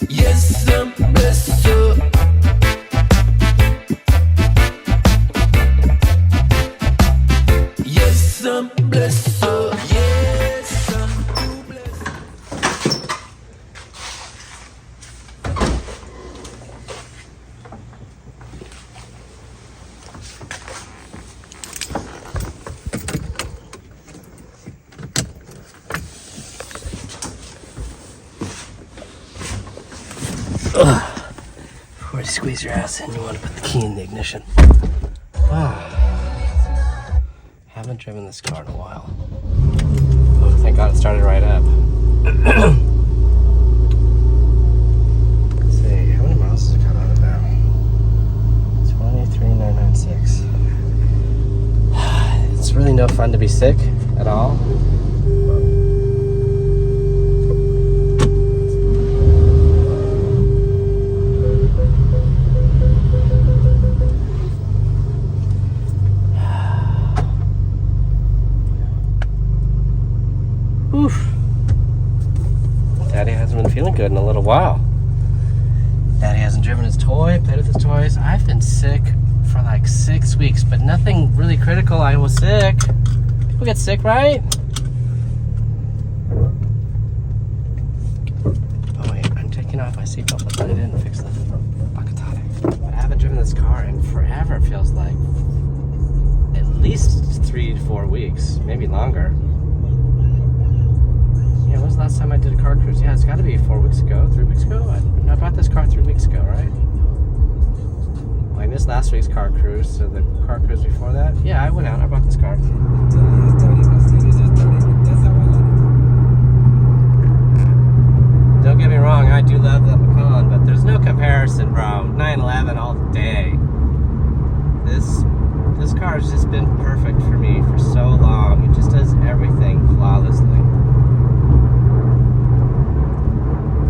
Yes, I'm blessed. Yes, I'm blessed. Yes, I'm blessed. Before you squeeze your ass in, you want to put the key in the ignition. Haven't driven this car in a while. Oh, thank God it started right up. Let's see, how many miles has it got on it now? 23,996. It's really no fun to be sick at all. Oof. Daddy hasn't been feeling good in a little while. Daddy hasn't driven his toy, played with his toys. I've been sick for like 6 weeks, but nothing really critical. I was sick. People get sick, right? Oh wait, I'm taking off my seatbelt, but I didn't fix the bakatare. But I haven't driven this car in forever, it feels like. At least 3 to 4 weeks, maybe longer. Yeah, when was the last time I did a car cruise? Yeah, it's got to be 4 weeks ago, 3 weeks ago. I bought this car 3 weeks ago, right? Well, I missed last week's car cruise, so the car cruise before that. Yeah, I went out, I bought this car. Don't get me wrong, I do love the Macan, but there's no comparison, bro. 911 all day. This car has just been perfect for me for so long. It just does everything flawlessly.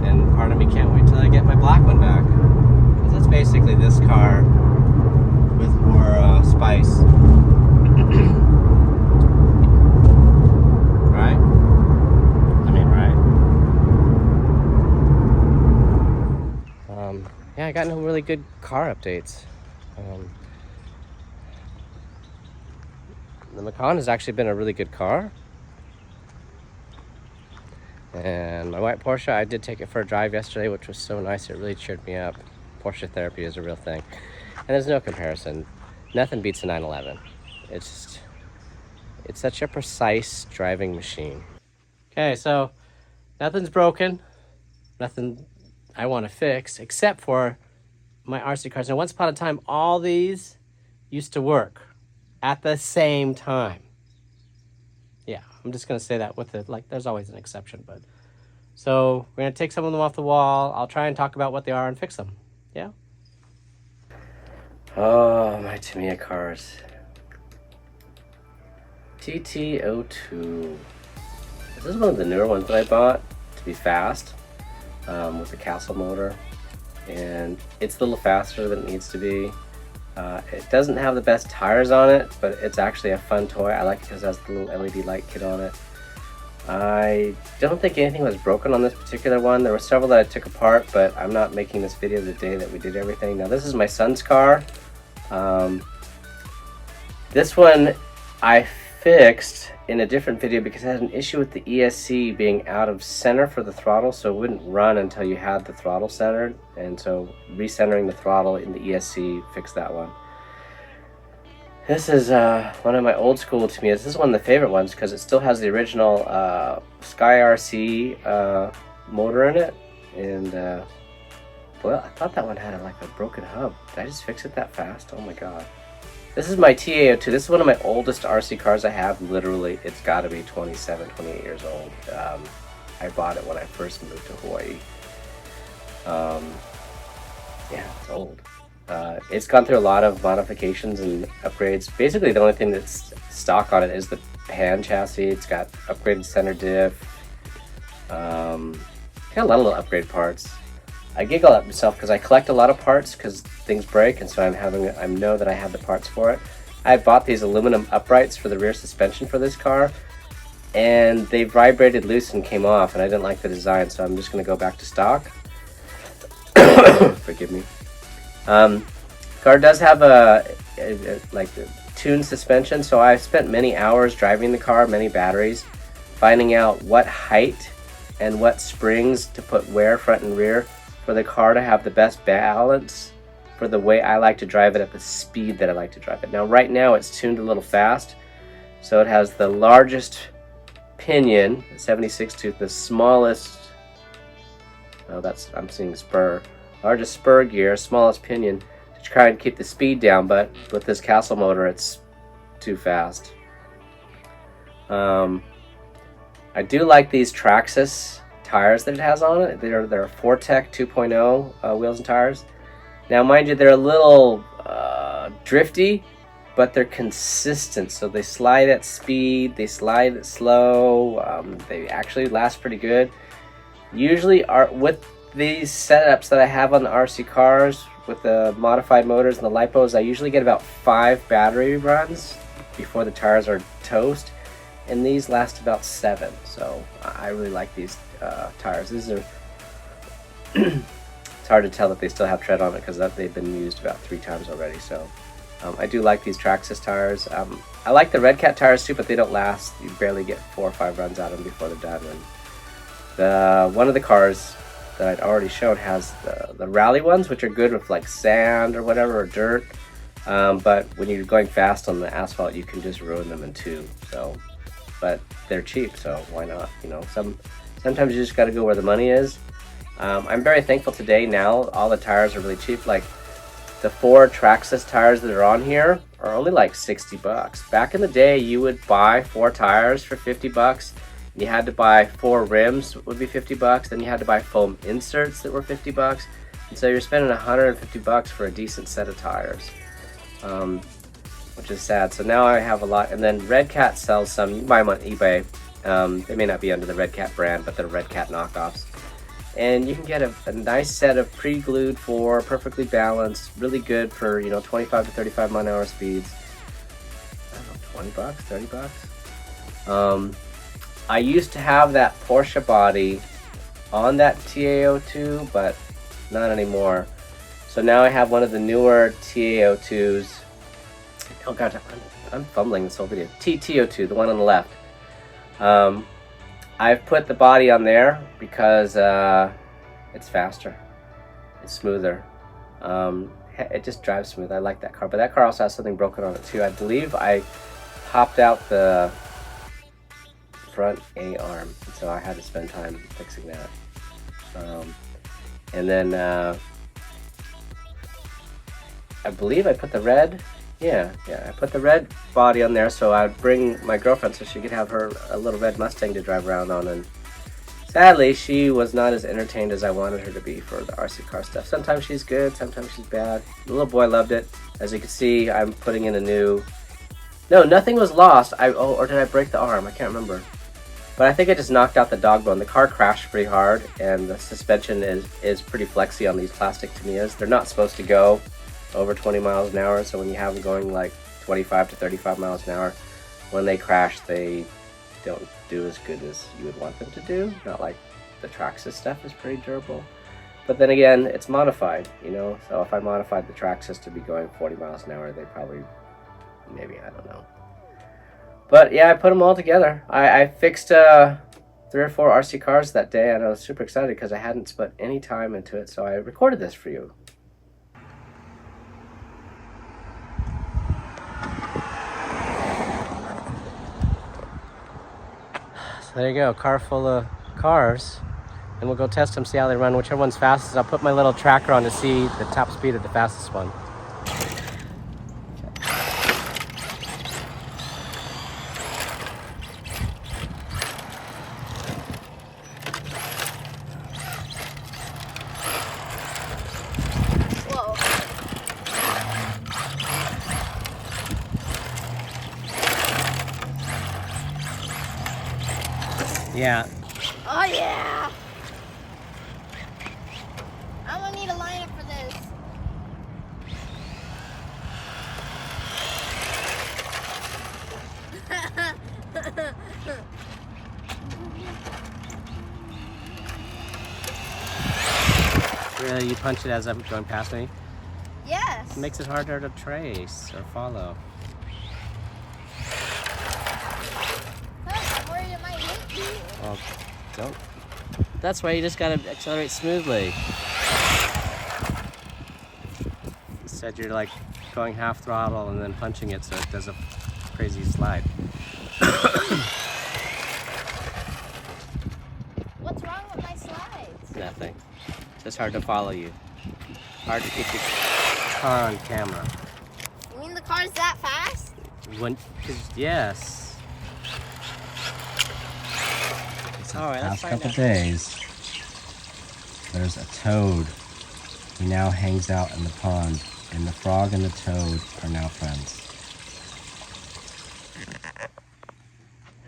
And part of me can't wait till I get my black one back. Because that's basically this car with more spice. Right? I mean, right? Yeah, I got no really good car updates. The Macan has actually been a really good car. And my white Porsche, I did take it for a drive yesterday, which was so nice. It really cheered me up. Porsche therapy is a real thing. And there's no comparison. Nothing beats a 911. It's such a precise driving machine. Okay, so nothing's broken. Nothing I want to fix, except for my RC cars. Now, once upon a time, all these used to work at the same time. Yeah, I'm just going to say that with it. Like, there's always an exception, but... So, we're going to take some of them off the wall. I'll try and talk about what they are and fix them. Yeah? Oh, my Tamiya cars. TT-02. This is one of the newer ones that I bought to be fast, with the castle motor. And it's a little faster than it needs to be. It doesn't have the best tires on it, but it's actually a fun toy. I like it because it has the little LED light kit on it. I don't think anything was broken on this particular one. There were several that I took apart, but I'm not making this video the day that we did everything. Now, this is my son's car. This one I fixed in a different video because it had an issue with the ESC being out of center for the throttle, so it wouldn't run until you had the throttle centered, and so recentering the throttle in the ESC fixed that one. This is one of my old school Tamiyas. This is one of the favorite ones because it still has the original Sky RC motor in it, and well, I thought that one had like a broken hub. Did I just fix it that fast? Oh my god. This is my TA-02. This is one of my oldest RC cars I have. Literally, it's got to be 27, 28 years old. I bought it when I first moved to Hawaii. Yeah, it's old. It's gone through a lot of modifications and upgrades. Basically, the only thing that's stock on it is the pan chassis. It's got upgraded center diff. Got a lot of little upgrade parts. I giggle at myself because I collect a lot of parts because things break, and so I know that I have the parts for it. I bought these aluminum uprights for the rear suspension for this car, and they vibrated loose and came off, and I didn't like the design, so I'm just going to go back to stock. Forgive me. Car does have like the tuned suspension, so I spent many hours driving the car, many batteries, finding out what height and what springs to put where, front and rear, for the car to have the best balance for the way I like to drive it at the speed that I like to drive it. Now right now it's tuned a little fast, so it has the largest pinion, 76 tooth, the smallest, oh that's, I'm seeing spur, largest spur gear, smallest pinion, to try and keep the speed down, but with this Castle motor it's too fast. I do like these Traxxas tires that it has on it. They're Fortec 2.0 wheels and tires. Now mind you, they're a little drifty, but they're consistent, so they slide at speed, they slide slow, they actually last pretty good. Usually with these setups that I have on the RC cars with the modified motors and the lipos, I usually get about 5 battery runs before the tires are toast, and these last about 7, so I really like these tires. These are it's hard to tell that they still have tread on it because they've been used about 3 times already, so I do like these Traxxas tires. I like the Red Cat tires too, but they don't last. You barely get 4 or 5 runs out of them before they're done. And one of the cars that I'd already shown has the rally ones, which are good with like sand or whatever, or dirt, but when you're going fast on the asphalt you can just ruin them in 2. So, but they're cheap, so why not? You know, sometimes you just got to go where the money is. I'm very thankful today. Now all the tires are really cheap. Like the 4 Traxxas tires that are on here are only like 60 bucks. Back in the day you would buy 4 tires for 50 bucks. You had to buy 4 rims, would be 50 bucks. Then you had to buy foam inserts that were 50 bucks. And so you're spending 150 bucks for a decent set of tires, which is sad. So now I have a lot. And then Red Cat sells some. You can buy them on eBay. They may not be under the Red Cat brand, but they're Red Cat knockoffs. And you can get a nice set of pre-glued 4, perfectly balanced, really good for, you know, 25 to 35 mile-an-hour speeds. I don't know, 20 bucks, 30 bucks. I used to have that Porsche body on that TT-02, but not anymore. So now I have one of the newer TT-02s. Oh god, I'm fumbling this whole video. TT-02, the one on the left. I've put the body on there because it's faster, it's smoother, it just drives smooth. I like that car, but that car also has something broken on it too. I believe I popped out the front A-arm, so I had to spend time fixing that. And then I believe I put the red, I put the red body on there, so I'd bring my girlfriend so she could have a little red Mustang to drive around on, and sadly she was not as entertained as I wanted her to be for the RC car stuff. Sometimes she's good, sometimes she's bad. The little boy loved it. As you can see, I'm putting in a new, no, nothing was lost. Or did I break the arm? I can't remember. But I think I just knocked out the dog bone. The car crashed pretty hard, and the suspension is pretty flexy on these plastic Tamiyas. They're not supposed to go over 20 miles an hour, so when you have them going like 25 to 35 miles an hour, when they crash they don't do as good as you would want them to do. Not like the Traxxas stuff is pretty durable, but then again it's modified, you know, so if I modified the Traxxas to be going 40 miles an hour, they probably, maybe, I don't know. But yeah, I put them all together. I fixed 3 or 4 RC cars that day, and I was super excited because I hadn't put any time into it, so I recorded this for you. There you go, car full of cars, and we'll go test them, see how they run. Whichever one's fastest, I'll put my little tracker on to see the top speed of the fastest one. Yeah. Oh yeah! I'm gonna need a lineup for this. Really, you punch it as I'm going past me? Yes. It makes it harder to trace or follow. I'm worried it might hit you. Well, don't. That's why you just gotta accelerate smoothly. Instead, you're like going half throttle and then punching it so it does a crazy slide. What's wrong with my slides? Nothing. Just hard to follow you. Hard to keep the car on camera. You mean the car's that fast? Yes. All right, let's Past find couple out. days, there's a toad who now hangs out in the pond, and the frog and the toad are now friends.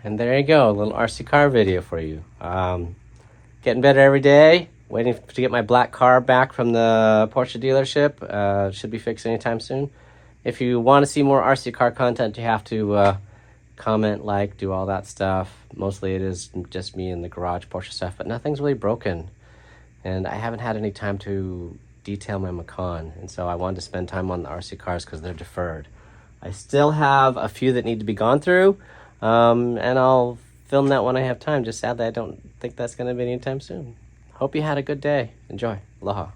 And there you go, a little RC car video for you. Getting better every day. Waiting to get my black car back from the Porsche dealership. Should be fixed anytime soon. If you want to see more RC car content, you have to comment, like, do all that stuff. Mostly it is just me in the garage Porsche stuff, but nothing's really broken. And I haven't had any time to detail my Macan, and so I wanted to spend time on the RC cars because they're deferred. I still have a few that need to be gone through, and I'll film that when I have time. Just sadly, I don't think that's going to be anytime soon. Hope you had a good day. Enjoy. Aloha.